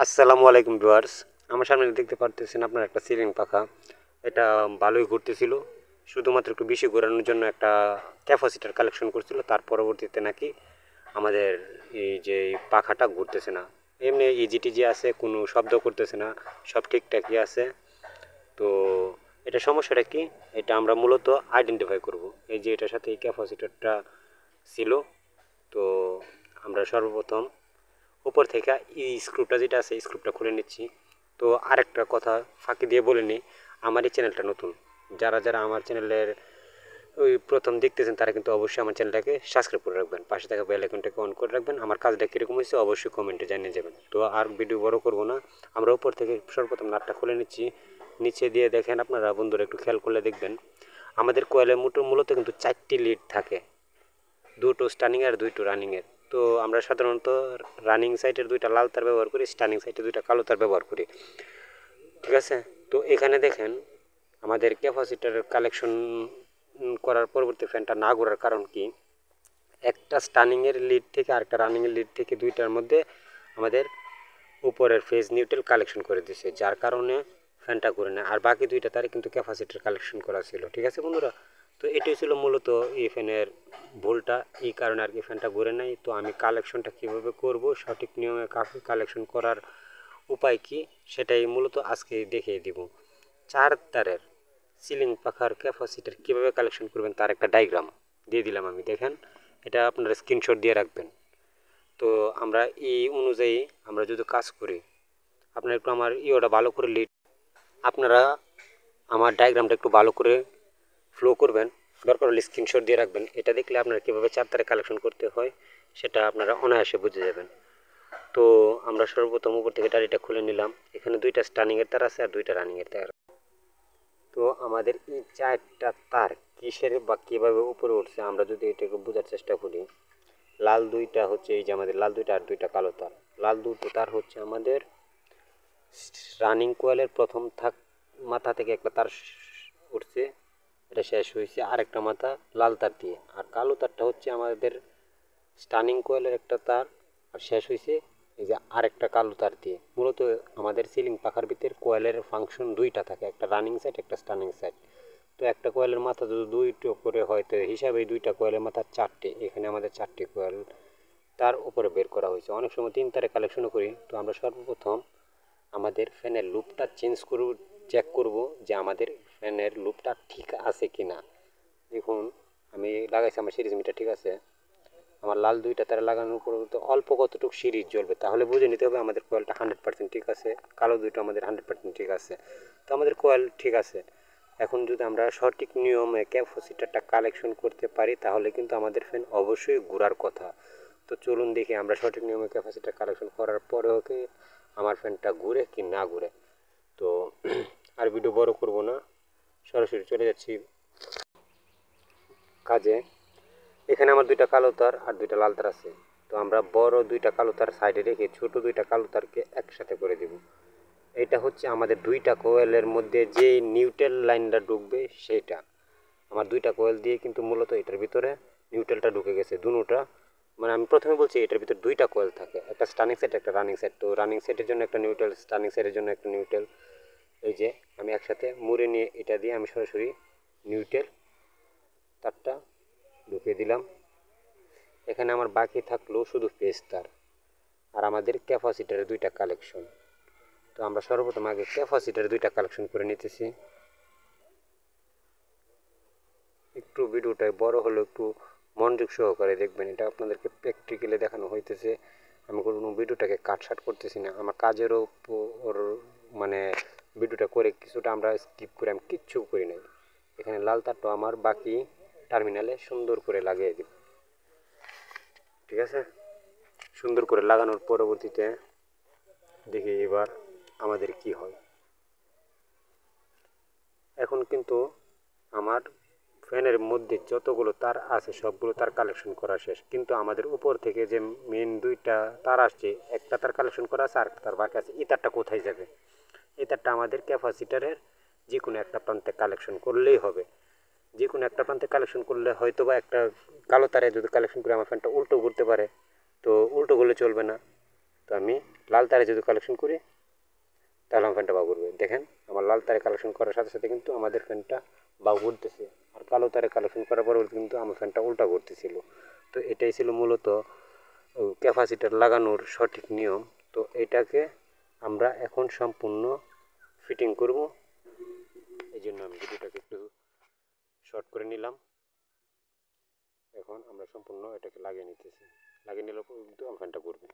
আসসালামু আলাইকুম ভিউয়ার্স। আমার সামনে দেখতে পারতেছেন আপনার একটা সিলিং পাখা। এটা ভালোই ঘুরতেছিল, শুধুমাত্র একটু বেশি ঘোরানোর জন্য একটা ক্যাপাসিটার কালেকশন করছিল। তার পরবর্তীতে নাকি আমাদের এই যে এই পাখাটা ঘুরতেছে না, এমনি ইজিটিজি আছে, কোনো শব্দ করতেছে না, সব ঠিকঠাকই আছে। তো এটা সমস্যাটা কি, এটা আমরা মূলত আইডেন্টিফাই করব। এই যে এটার সাথে এই ক্যাপাসিটারটা ছিল, তো আমরা সর্বপ্রথম উপর থেকে এই স্ক্রুপটা যেটা আছে এই স্ক্রুপটা খুলে নিচ্ছি। তো আরেকটা কথা ফাঁকি দিয়ে বলে নিই, আমার এই চ্যানেলটা নতুন, যারা যারা আমার চ্যানেলের ওই প্রথম দেখতেছেন তারা কিন্তু অবশ্যই আমার চ্যানেলটাকে সাবস্ক্রাইব করে রাখবেন, পাশে থাকা বেল আইকনটাকে অন করে রাখবেন। আমার কাজটা কীরকম হয়েছে অবশ্যই কমেন্টে জানিয়ে যাবেন। তো আর ভিডিও বড় করব না, আমরা উপর থেকে সর্বপ্রথম নাটটা খুলে নিচ্ছি। নিচে দিয়ে দেখেন আপনারা বন্ধুরা, একটু খেয়াল করলে দেখবেন আমাদের কোয়েলের মূলত কিন্তু 4টি লিড থাকে, দুটো স্টার্নিং আর দুটো রানিংয়ের। তো আমরা সাধারণত রানিং সাইডের দুইটা লাল তার ব্যবহার করি, স্টার্নিং সাইডে দুইটা কালো তার ব্যবহার করি, ঠিক আছে। তো এখানে দেখেন আমাদের ক্যাপাসিটার কালেকশন করার পরবর্তী ফ্যানটা না ঘোরার কারণ কি, একটা স্টার্নিংয়ের লিড থেকে আরেকটা রানিংয়ের লিড থেকে দুইটার মধ্যে আমাদের উপরের ফেজ নিউট্রাল কালেকশন করে দিছে, যার কারণে ফ্যানটা ঘুরে না। আর বাকি দুইটা তারে কিন্তু ক্যাপাসিটার কালেকশন করা ছিল, ঠিক আছে বন্ধুরা। তো এটাই ছিল মূলত এই ফ্যানের ভুলটা, এই কারণে আর কি ফ্যানটা ঘুরে নাই। তো আমি কালেকশনটা কীভাবে করব, সঠিক নিয়মে কালেকশন করার উপায় কি, সেটাই মূলত আজকে দেখিয়ে দিব। 4 তারের সিলিং পাখার ক্যাপাসিটার কীভাবে কালেকশন করবেন তার একটা ডায়াগ্রাম দিয়ে দিলাম আমি, দেখেন। এটা আপনারা স্ক্রিনশট দিয়ে রাখবেন। তো আমরা এই অনুযায়ী আমরা যদি কাজ করি, আপনারা একটু আমার ইয়েটা ভালো করে লিড, আপনারা আমার ডায়াগ্রামটা একটু ভালো করে ফ্লো করবেন, দরকার হলে স্ক্রিনশট দিয়ে রাখবেন। এটা দেখলে আপনারা কীভাবে 4 তারে কালেকশন করতে হয় সেটা আপনারা অনায়াসে বুঝে যাবেন। তো আমরা সর্বপ্রথম উপর থেকে ডাড়িটা খুলে নিলাম। এখানে দুইটা স্টার্নিংয়ের তার আছে আর দুইটা রানিংয়ের তার। তো আমাদের এই 4টা তার কিসের বা কীভাবে উপরে উঠছে আমরা যদি এটাকে বোঝার চেষ্টা করি, লাল দুইটা হচ্ছে এই যে আমাদের লাল দুইটা আর দুইটা কালো তার। লাল দুটো তার হচ্ছে আমাদের রানিং কোয়েলের প্রথম মাথা থেকে একটা তার উঠছে, এটা শেষ হয়েছে আরেকটা মাথা লাল তার দিয়ে। আর কালো তারটা হচ্ছে আমাদের স্টার্নিং কোয়েলের একটা তার, আর শেষ হয়েছে এই যে আরেকটা কালো তার দিয়ে। মূলত আমাদের সিলিং পাখার ভিতরে কোয়েলের ফাংশন দুইটা থাকে, একটা রানিং সাইড একটা স্টার্নিং সাইড। তো একটা কোয়েলের মাথা যদি দুইটো করে হয় তো হিসাবে দুইটা কোয়েলের মাথা 4টে, এখানে আমাদের 4টি কোয়েল তার উপরে বের করা হয়েছে। অনেক সময় 3 তারে কালেকশনও করি। তো আমরা সর্বপ্রথম আমাদের ফ্যানের লুপটা চেঞ্জ করব, চেক করব যে আমাদের ফ্যানের লুপটা ঠিক আছে কি না। দেখুন আমি লাগাইছি, আমার সিরিজ মিটার ঠিক আছে। আমার লাল দুইটা তারা লাগানোর পর তো অল্প কতটুকু সিরিজ জ্বলবে, তাহলে বুঝে নিতে হবে আমাদের কোয়েলটা 100% ঠিক আছে, কালো দুইটা আমাদের 100% ঠিক আছে। তো আমাদের কোয়েল ঠিক আছে। এখন যদি আমরা সঠিক নিয়মে ক্যাপাসিটারটা কালেকশন করতে পারি তাহলে কিন্তু আমাদের ফ্যান অবশ্যই ঘোরার কথা। তো চলুন দেখি আমরা সঠিক নিয়মে ক্যাপাসিটার কালেকশন করার পরেও কি আমার ফ্যানটা ঘুরে কি না ঘুরে। তো আর ভিডিও বড় করব না, সরাসরি চলে যাচ্ছি কাজে। এখানে আমার দুইটা কালো তার আর দুইটা লাল তার আছে। তো আমরা বড় দুইটা কালো তার সাইডে রেখে ছোট দুইটা কালো তারকে একসাথে করে দেব। এটা হচ্ছে আমাদের দুইটা কোয়েলের মধ্যে যে নিউট্রাল লাইনটা ঢুকবে সেইটা। আমার দুইটা কোয়েল দিয়ে কিন্তু মূলত এটার ভিতরে নিউট্রালটা ঢুকে গেছে দুটোটা। মানে আমি প্রথমে বলছি এটার ভিতরে দুইটা কোয়েল থাকে, একটা স্টার্নিং সেট একটা রানিং সেট। তো রানিং সেটের জন্য একটা নিউট্রাল, স্টার্নিং সেটের জন্য একটা নিউট্রাল। এই যে আমি একসাথে মুড়ে নিয়ে এটা দিয়ে আমি সরাসরি নিউট্রাল তারটা ঢুকিয়ে দিলাম। এখানে আমার বাকি থাকলো শুধু ফেজ তার আর আমাদের ক্যাপাসিটারের দুইটা কালেকশন। তো আমরা সর্বপ্রথম আগে ক্যাপাসিটারের দুইটা কালেকশন করে নিতেছি। একটু ভিডিওটা বড় হলো, একটু মনোযোগ সহকারে দেখবেন, এটা আপনাদেরকে প্র্যাকটিক্যালি দেখানো হইতেছে। আমি কোনো ভিডিওটাকে কাটসাট করতেছি না, আমার কাজেরও ওর মানে ভিডিওটা করে কিছুটা আমরা স্কিপ করে আমি কিচ্ছু করি নাই। এখানে লাল তারটা আমার বাকি টার্মিনালে সুন্দর করে লাগিয়ে দিব, ঠিক আছে। সুন্দর করে লাগানোর পরবর্তীতে দেখি এবার আমাদের কি হয়। এখন কিন্তু আমার ফ্যানের মধ্যে যতগুলো তার আছে সবগুলো তার কালেকশন করা শেষ, কিন্তু আমাদের উপর থেকে যে মেন দুইটা তার আসছে, একটা তার কালেকশন করা আছে আর তার বাকি আছে। এই তারটা কোথায় যাবে? এই তারটা আমাদের ক্যাপাসিটারের যে কোনো একটা প্রান্তে কালেকশন করলেই হবে। যে কোনো একটা প্রান্তে কালেকশন করলে হয়তো বা একটা কালো তারে যদি কালেকশন করে আমার ফ্যানটা উল্টো ঘুরতে পারে, তো উল্টো করলে চলবে না। তো আমি লাল তারে যদি কালেকশন করি তাহলে আমার ফ্যানটা বাউ করবে। দেখেন আমার লাল তারে কালেকশন করার সাথে সাথে কিন্তু আমাদের ফ্যানটা বাউ ঘুরতেছে, আর কালো তারে কালেকশন করার পরবর্তী কিন্তু আমার ফ্যানটা উল্টা ঘুরতেছিল। তো এটাই ছিল মূলত ক্যাপাসিটার লাগানোর সঠিক নিয়ম। তো এটাকে আমরা এখন সম্পূর্ণ ফিটিং করব, এই জন্য আমি ভিডিওটাকে একটু শর্ট করে নিলাম। এখন আমরা সম্পূর্ণ এটাকে লাগিয়ে নিতেছি, লাগিয়ে নিলে কিন্তু আমার ফ্যানটা ঘুরবে।